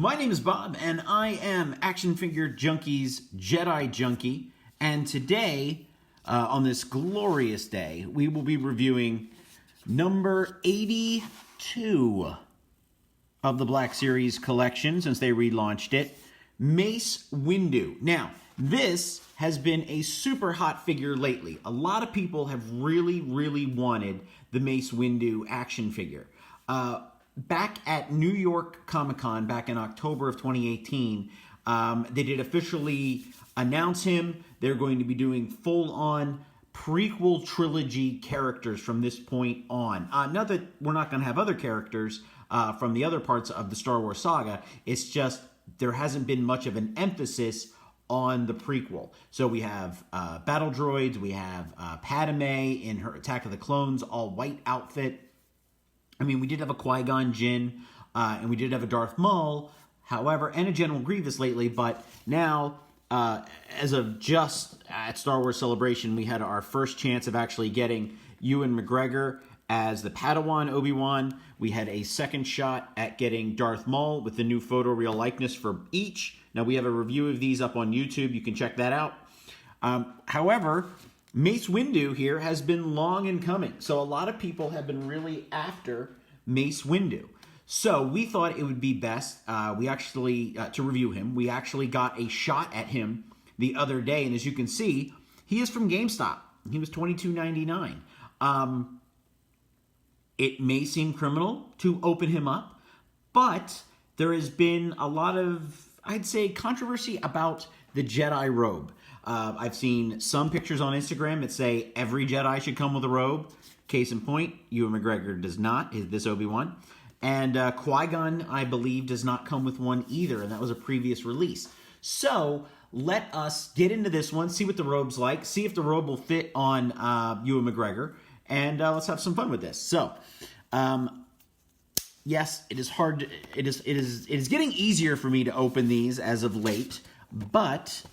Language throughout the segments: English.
My name is Bob, and I am Action Figure Junkie's Jedi Junkie. And today, on this glorious day, we will be reviewing number 82 of the Black Series collection since they relaunched it, Mace Windu. Now, this has been a super hot figure lately. A lot of people have really wanted the Mace Windu action figure. Back at New York Comic-Con back in October of 2018, they did officially announce him. They're going to be doing full-on prequel trilogy characters from this point on. Not that we're not going to have other characters from the other parts of the Star Wars saga. It's just there hasn't been much of an emphasis on the prequel. So we have battle droids, we have Padme in her Attack of the Clones all-white outfit. I mean, we did have a Qui-Gon Jinn, and we did have a Darth Maul, however, and a General Grievous lately, but now, as of just at Star Wars Celebration, we had our first chance of actually getting Ewan McGregor as the Padawan Obi-Wan. We had a second shot at getting Darth Maul with the new photoreal likeness for each. Now, we have a review of these up on YouTube. You can check that out. However, Mace Windu here has been long in coming. So a lot of people have been really after Mace Windu. So we thought it would be best, to review him. We actually got a shot at him the other day. And as you can see, he is from GameStop. He was $22.99. It may seem criminal to open him up, but there has been a lot of, I'd say, controversy about the Jedi robe. I've seen some pictures on Instagram that say every Jedi should come with a robe. Case in point, Ewan McGregor does not, this Obi-Wan. And Qui-Gon, I believe, does not come with one either, and that was a previous release. So let us get into this one, see what the robe's like, see if the robe will fit on Ewan McGregor, and let's have some fun with this. So, yes, it is hard. It is getting easier for me to open these as of late. But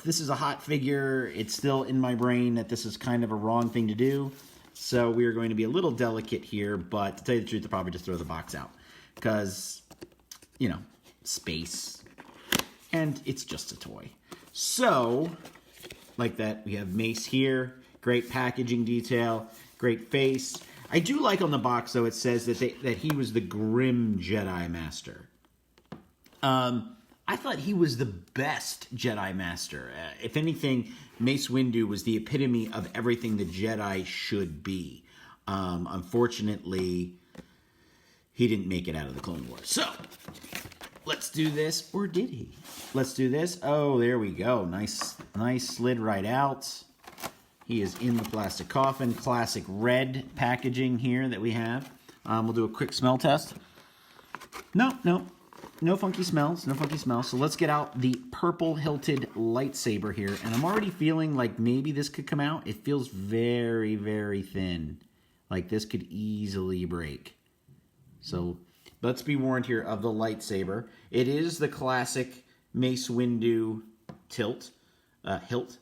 this is a hot figure. It's still in my brain that this is kind of a wrong thing to do. So we are going to be a little delicate here. But to tell you the truth, I'll probably just throw the box out. Because, you know, space. And it's just a toy. So, like that, we have Mace here. Great packaging detail. Great face. I do like on the box, though, it says that he was the Grim Jedi Master. I thought he was the best Jedi Master. If anything, Mace Windu was the epitome of everything the Jedi should be. Unfortunately, he didn't make it out of the Clone Wars. So, let's do this. Or did he? Let's do this. Oh, there we go. Nice slid right out. He is in the plastic coffin. Classic red packaging here that we have. We'll do a quick smell test. No funky smells, So let's get out the purple hilted lightsaber here. And I'm already feeling like maybe this could come out. It feels very thin. Like this could easily break. So let's be warned here of the lightsaber. It is the classic Mace Windu hilt,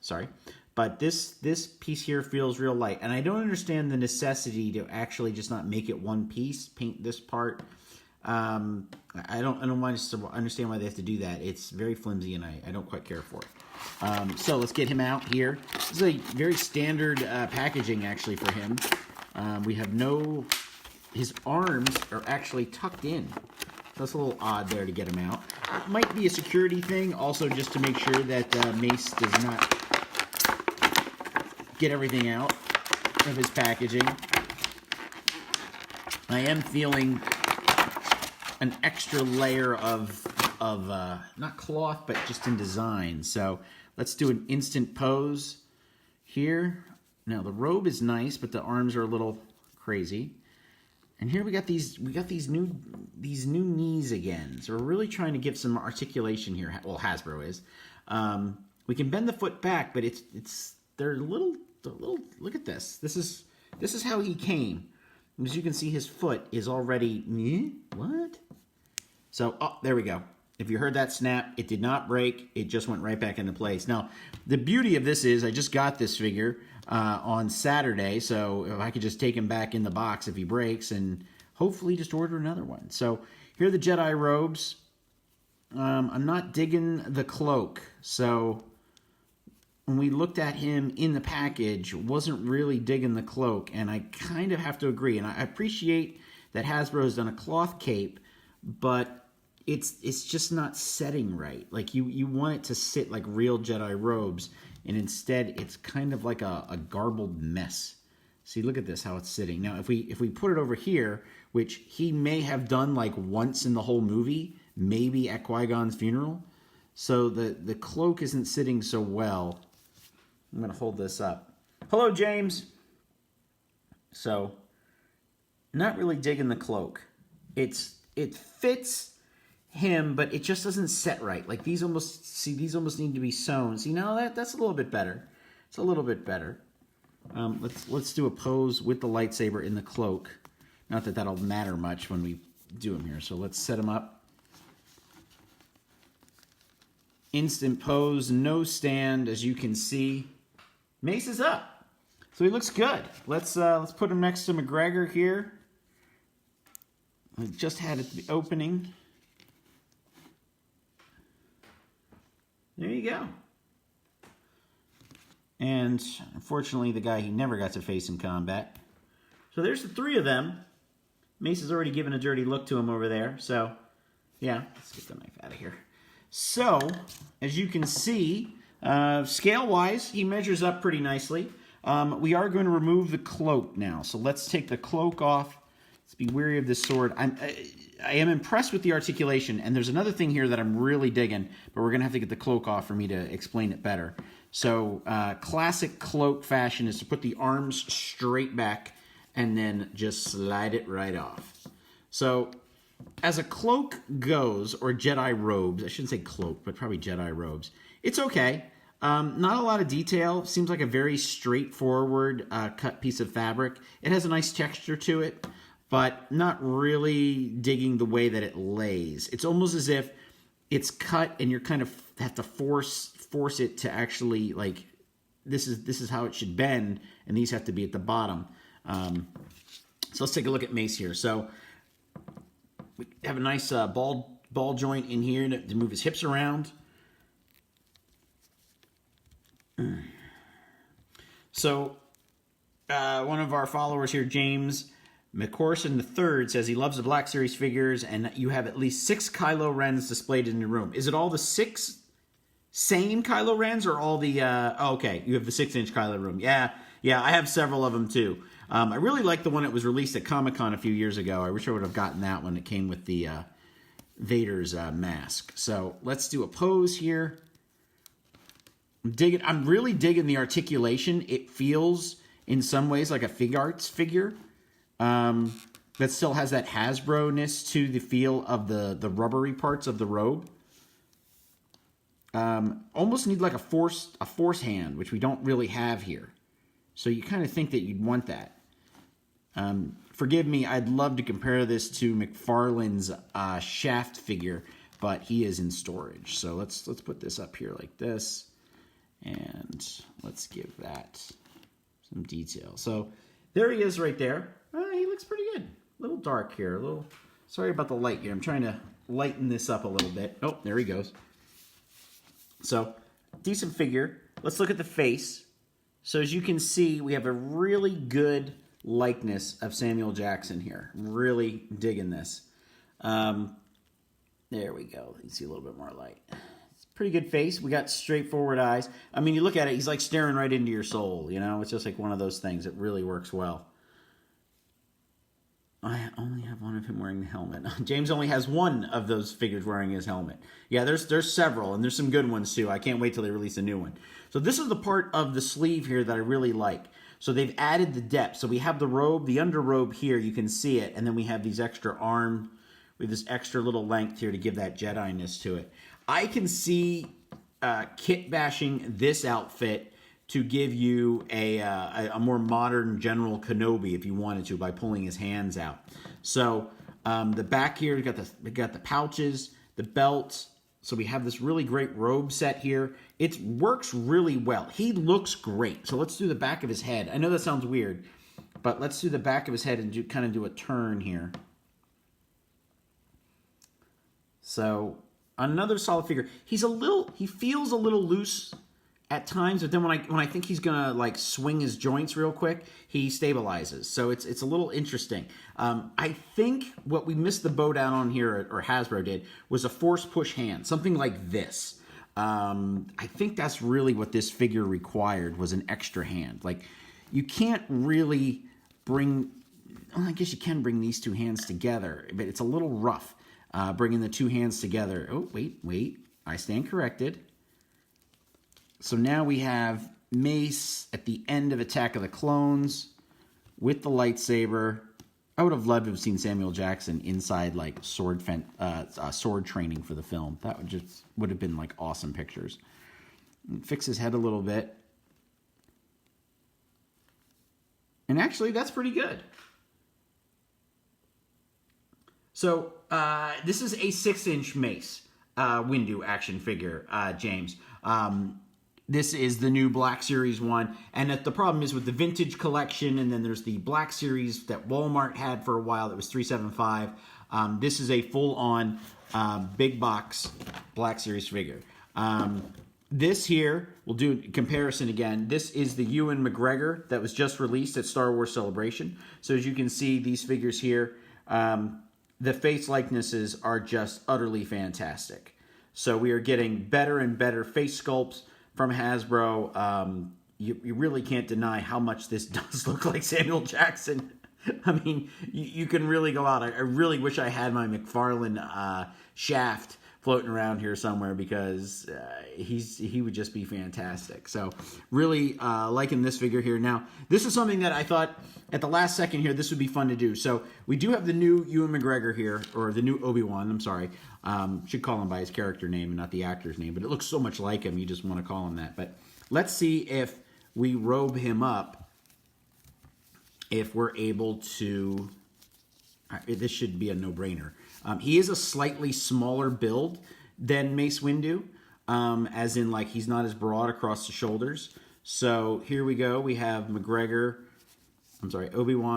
sorry. But this piece here feels real light. And I don't understand the necessity to actually just not make it one piece, paint this part. I don't understand why they have to do that. It's very flimsy, and I don't quite care for it. So let's get him out here. This is a very standard packaging, actually, for him. We have his arms are actually tucked in. So that's a little odd there to get him out. It might be a security thing, also just to make sure that Mace does not get everything out of his packaging. I am feeling an extra layer of not cloth, but just in design. So let's do an instant pose here. Now the robe is nice, but the arms are a little crazy. And here we got these new knees again. So we're really trying to give some articulation here. Well, Hasbro is. We can bend the foot back, but they're a little. Look at this. This is how he came. As you can see, his foot is already... What? So, there we go. If you heard that snap, it did not break. It just went right back into place. Now, the beauty of this is I just got this figure on Saturday, so if I could just take him back in the box if he breaks and hopefully just order another one. So, here are the Jedi robes. I'm not digging the cloak. So when we looked at him in the package, wasn't really digging the cloak, and I kind of have to agree. And I appreciate that Hasbro's done a cloth cape, but it's just not setting right. Like you want it to sit like real Jedi robes, and instead it's kind of like a garbled mess. See, look at this, how it's sitting. Now, if we put it over here, which he may have done like once in the whole movie, maybe at Qui-Gon's funeral, so the cloak isn't sitting so well. I'm going to hold this up. Hello, James. So, not really digging the cloak. It fits him, but it just doesn't set right. Like these almost need to be sewn. See, now that's a little bit better. It's a little bit better. Let's do a pose with the lightsaber in the cloak. Not that that'll matter much when we do him here. So let's set him up. Instant pose, no stand, as you can see. Mace is up, so he looks good. Let's put him next to McGregor here. I just had it at the opening. There you go. And unfortunately, the guy he never got to face in combat. So there's the three of them. Mace has already given a dirty look to him over there. So yeah, let's get the knife out of here. So as you can see, scale-wise, he measures up pretty nicely. We are going to remove the cloak now. So let's take the cloak off. Let's be wary of this sword. I am impressed with the articulation, and there's another thing here that I'm really digging, but we're going to have to get the cloak off for me to explain it better. So classic cloak fashion is to put the arms straight back and then just slide it right off. So as a cloak goes, or Jedi robes, I shouldn't say cloak, but probably Jedi robes, it's okay. Not a lot of detail. Seems like a very straightforward cut piece of fabric. It has a nice texture to it, but not really digging the way that it lays. It's almost as if it's cut and you're kind of have to force it to actually, like, this is how it should bend, and these have to be at the bottom. So let's take a look at Mace here. So we have a nice ball joint in here to move his hips around. So one of our followers here, James McCorson III, says he loves the Black Series figures, and you have at least 6 Kylo Rens displayed in your room. Is it all the 6 same Kylo Rens, or all the... oh, okay, you have the 6-inch Kylo Ren. Yeah, I have several of them too. I really like the one that was released at Comic-Con a few years ago. I wish I would have gotten that one. It came with the Vader's mask. So let's do a pose here. I'm really digging the articulation. It feels, in some ways, like a Figuarts figure. That still has that Hasbro-ness to the feel of the rubbery parts of the robe. Almost need like a force hand, which we don't really have here. So you kind of think that you'd want that. Forgive me, I'd love to compare this to McFarlane's Shaft figure, but he is in storage. So let's put this up here like this, and let's give that some detail. So there he is right there. He looks pretty good. A little dark here. Sorry about the light here. I'm trying to lighten this up a little bit. Oh, there he goes. So decent figure. Let's look at the face. So as you can see, we have a really good likeness of Samuel Jackson here. Really digging this. There we go. You can see a little bit more light. It's a pretty good face. We got straightforward eyes. I mean, you look at it, he's like staring right into your soul, you know? It's just like one of those things. It really works well. I only have one of him wearing the helmet. James only has one of those figures wearing his helmet. Yeah, there's several, and there's some good ones too. I can't wait till they release a new one. So this is the part of the sleeve here that I really like. So they've added the depth. So we have the robe, the underrobe here, you can see it, and then we have these extra arm, with this extra little length here to give that Jedi-ness to it. I can see kit bashing this outfit to give you a more modern General Kenobi if you wanted to, by pulling his hands out. So the back here, we got the pouches, the belt. So we have this really great robe set here. It works really well. He looks great. So let's do the back of his head. I know that sounds weird, but let's do the back of his head and kind of do a turn here. So Another solid figure. He feels a little loose at times, but then when I think he's gonna like swing his joints real quick, he stabilizes. So it's a little interesting. I think what we missed the boat out on here, or Hasbro did, was a force push hand, something like this. I think that's really what this figure required, was an extra hand. Like, you can't really bring, well, I guess you can bring these two hands together, but it's a little rough bringing the two hands together. Oh, wait, I stand corrected. So now we have Mace at the end of Attack of the Clones with the lightsaber. I would have loved to have seen Samuel Jackson inside like sword training for the film. That would have been like awesome pictures. Fix his head a little bit. And actually, that's pretty good. So this is a 6-inch Mace Windu action figure, James. This is the new Black Series one, and the problem is with the vintage collection, and then there's the Black Series that Walmart had for a while that was $375. This is a full-on big box Black Series figure. This here, we'll do a comparison again. This is the Ewan McGregor that was just released at Star Wars Celebration. So as you can see, these figures here, the face likenesses are just utterly fantastic. So we are getting better and better face sculpts from Hasbro. You really can't deny how much this does look like Samuel Jackson. I mean, you can really go out. I really wish I had my McFarlane shaft floating around here somewhere, because he would just be fantastic. So really liking this figure here. Now, this is something that I thought at the last second here, this would be fun to do. So we do have the new Ewan McGregor here, or the new Obi-Wan, I'm sorry. Should call him by his character name and not the actor's name, but it looks so much like him, you just want to call him that. But let's see if we robe him up, if we're able to. This should be a no-brainer. He is a slightly smaller build than Mace Windu, as in like he's not as broad across the shoulders. So here we go. We have Obi-Wan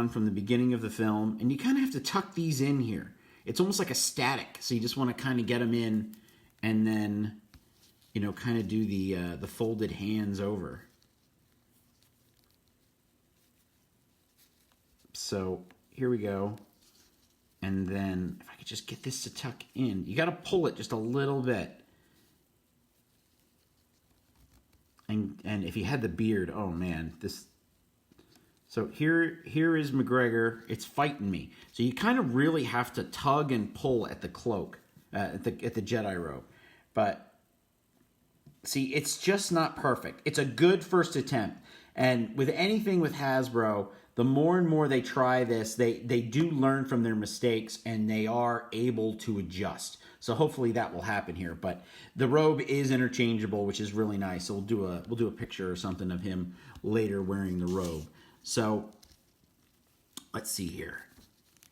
from the beginning of the film, and you kind of have to tuck these in here. It's almost like a static, so you just want to kind of get them in, and then, you know, kind of do the folded hands over. So here we go. And then if I could just get this to tuck in. You got to pull it just a little bit. And if he had the beard, oh man, this. So here is McGregor. It's fighting me. So you kind of really have to tug and pull at the cloak, at the Jedi robe. But see, it's just not perfect. It's a good first attempt. And with anything with Hasbro, the more and more they try this, they do learn from their mistakes, and they are able to adjust. So hopefully that will happen here. But the robe is interchangeable, which is really nice. So we'll do a picture or something of him later wearing the robe. So let's see here.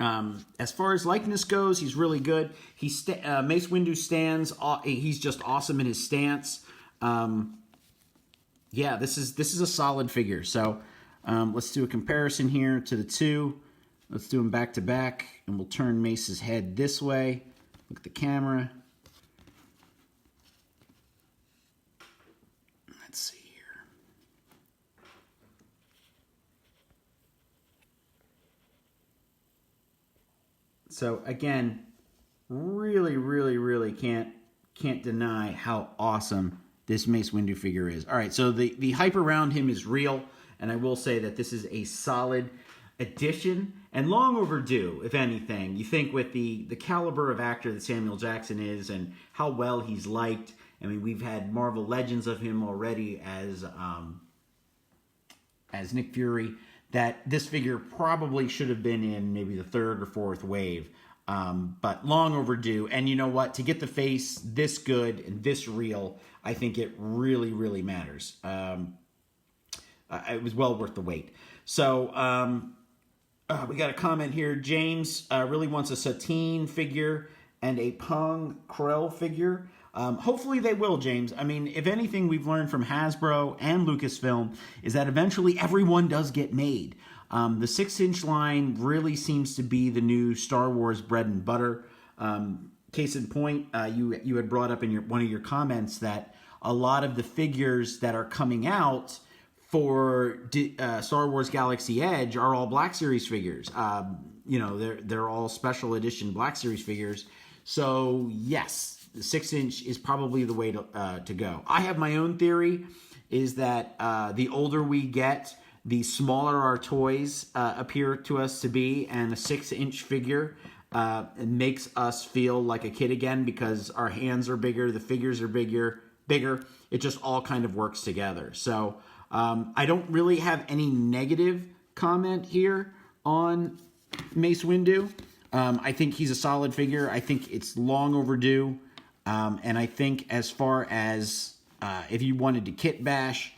As far as likeness goes, he's really good. Mace Windu stands. He's just awesome in his stance. Yeah, this is a solid figure. So. Let's do a comparison here to the two. Let's do them back to back, and we'll turn Mace's head this way. Look at the camera. Let's see here. So again, really can't deny how awesome this Mace Windu figure is. All right, so the hype around him is real. And I will say that this is a solid addition and long overdue, if anything. You think with the caliber of actor that Samuel Jackson is and how well he's liked. I mean, we've had Marvel Legends of him already as Nick Fury, that this figure probably should have been in maybe the third or fourth wave. But long overdue. And you know what? To get the face this good and this real, I think it really matters. It was well worth the wait. So we got a comment here. James really wants a Satine figure and a Pong Krell figure. Hopefully they will, James. I mean, if anything we've learned from Hasbro and Lucasfilm is that eventually everyone does get made. The 6-inch line really seems to be the new Star Wars bread and butter. case in point, you had brought up in one of your comments that a lot of the figures that are coming out for Star Wars Galaxy Edge are all Black Series figures. They're all special edition Black Series figures. So yes, the 6-inch is probably the way to go. I have my own theory, is that the older we get, the smaller our toys appear to us to be, and a 6-inch figure makes us feel like a kid again because our hands are bigger, the figures are bigger. It just all kind of works together. So I don't really have any negative comment here on Mace Windu. I think he's a solid figure. I think it's long overdue. And I think as far as if you wanted to kit bash,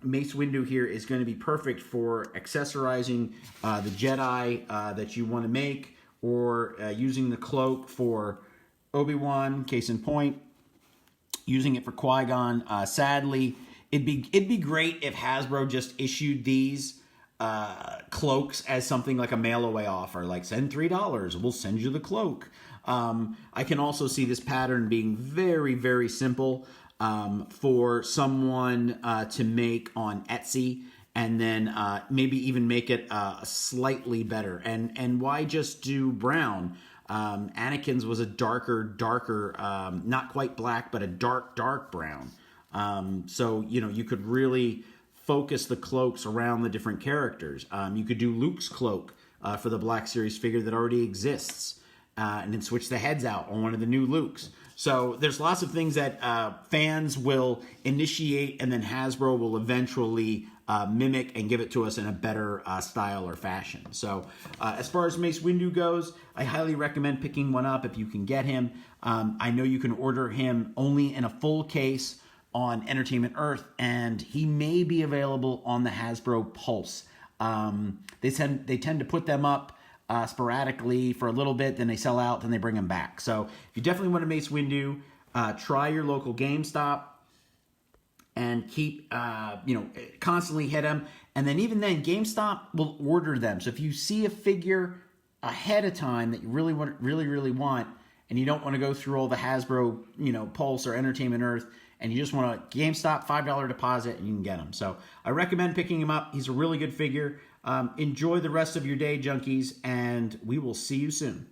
Mace Windu here is going to be perfect for accessorizing the Jedi that you want to make, or using the cloak for Obi-Wan, case in point, using it for Qui-Gon. Sadly, it'd be great if Hasbro just issued these cloaks as something like a mail-away offer, like send $3, we'll send you the cloak. I can also see this pattern being very, very simple for someone to make on Etsy, and then maybe even make it slightly better. And why just do brown? Anakin's was a darker, not quite black, but a dark brown. So, you could really focus the cloaks around the different characters. You could do Luke's cloak for the Black Series figure that already exists, and then switch the heads out on one of the new Lukes. So there's lots of things that fans will initiate, and then Hasbro will eventually mimic and give it to us in a better style or fashion. So as far as Mace Windu goes, I highly recommend picking one up if you can get him. I know you can order him only in a full case on Entertainment Earth, and he may be available on the Hasbro Pulse. They tend to put them up sporadically for a little bit, then they sell out, then they bring them back. So if you definitely want a Mace Windu, try your local GameStop and keep, constantly hit them. And then even then, GameStop will order them. So if you see a figure ahead of time that you really want, and you don't want to go through all the Hasbro, Pulse or Entertainment Earth, and you just want a GameStop $5 deposit, and you can get him. So I recommend picking him up. He's a really good figure. Enjoy the rest of your day, junkies, and we will see you soon.